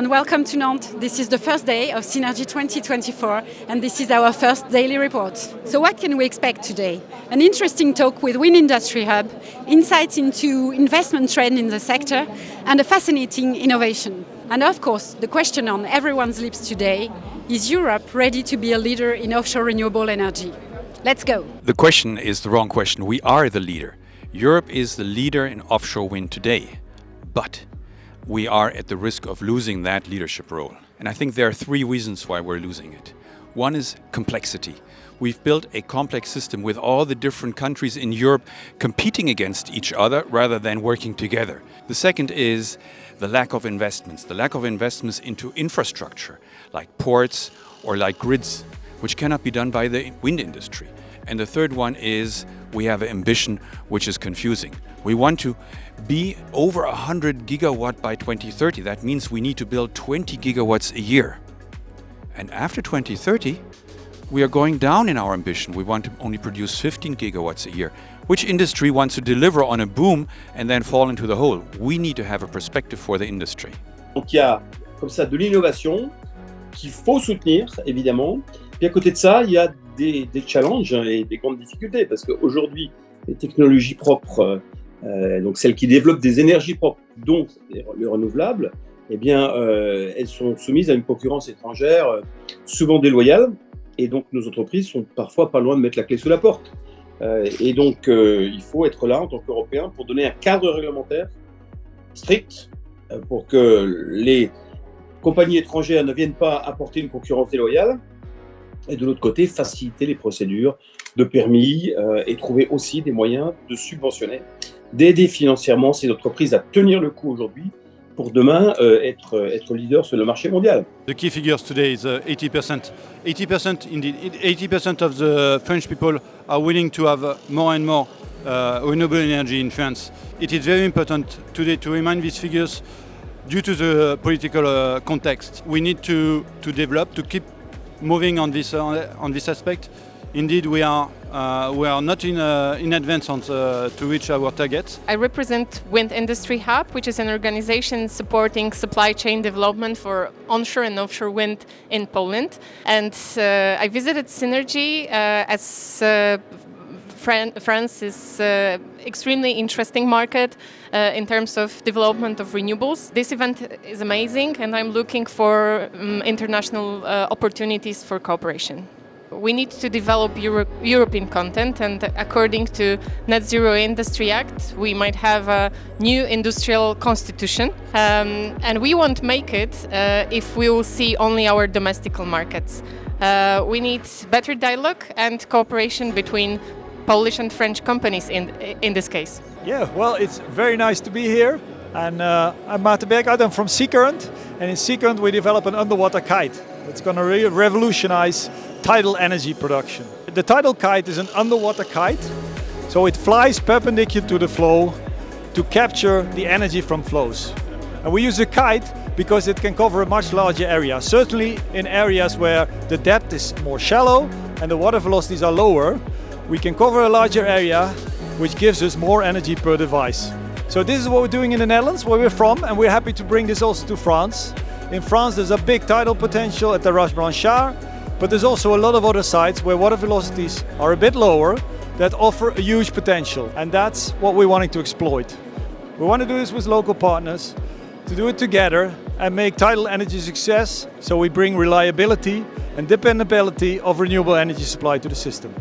and welcome to Nantes. This is the first day of Seanergy 2024 and this is our first daily report. So what can we expect today? An interesting talk with Wind Industry Hub, insights into investment trend in the sector and a fascinating innovation. And of course, the question on everyone's lips today, is Europe ready to be a leader in offshore renewable energy? Let's go. The question is the wrong question. We are the leader. Europe is the leader in offshore wind today, but we are at the risk of losing that leadership role. And I think there are three reasons why we're losing it. One is complexity. We've built a complex system with all the different countries in Europe competing against each other rather than working together. The second is the lack of investments into infrastructure like ports or like grids, which cannot be done by the wind industry. And the third one is we have an ambition which is confusing. We want to be over 100 gigawatt by 2030. That means we need to build 20 gigawatts a year. And after 2030, we are going down in our ambition. We want to only produce 15 gigawatts a year. Which industry wants to deliver on a boom and then fall into the hole? We need to have a perspective for the industry. Donc il y a comme ça de l'innovation qu'il faut soutenir, évidemment. Puis à côté de ça, il y a des challenges et des grandes difficultés parce qu'aujourd'hui, les technologies propres, donc celles qui développent des énergies propres, donc les renouvelables, eh bien, elles sont soumises à une concurrence étrangère souvent déloyale et donc nos entreprises sont parfois pas loin de mettre la clé sous la porte. Et donc, il faut être là en tant qu'Européens pour donner un cadre réglementaire strict pour que les compagnies étrangères ne viennent pas apporter une concurrence déloyale. Et de l'autre côté, faciliter les procédures de permis et trouver aussi des moyens de subventionner, d'aider financièrement ces entreprises à tenir le coup aujourd'hui pour demain être leader sur le marché mondial. The key figures today is 80%. 80% indeed. 80% of the French people are willing to have more and more renewable energy in France. It is very important today to remind these figures due to the political context. We need to develop, to keep moving on this aspect. Indeed, we are not in advance to reach our targets. I represent Wind Industry Hub, which is an organization supporting supply chain development for onshore and offshore wind in Poland. And I visited Seanergy as France is an extremely interesting market in terms of development of renewables. This event is amazing and I'm looking for international opportunities for cooperation. We need to develop European content, and according to Net Zero Industry Act, we might have a new industrial constitution. And we won't make it if we will see only our domestic markets. We need better dialogue and cooperation between Polish and French companies in this case. Yeah, well, it's very nice to be here. And I'm Maarten Berghuis, I'm from SeaCurrent. And in SeaCurrent we develop an underwater kite. It's going to revolutionize tidal energy production. The tidal kite is an underwater kite, so it flies perpendicular to the flow to capture the energy from flows. And we use a kite because it can cover a much larger area, certainly in areas where the depth is more shallow and the water velocities are lower. We can cover a larger area, which gives us more energy per device. So this is what we're doing in the Netherlands, where we're from, and we're happy to bring this also to France. In France, there's a big tidal potential at the Ras Blanchard, but there's also a lot of other sites where water velocities are a bit lower that offer a huge potential, and that's what we're wanting to exploit. We want to do this with local partners, to do it together and make tidal energy a success, so we bring reliability and dependability of renewable energy supply to the system.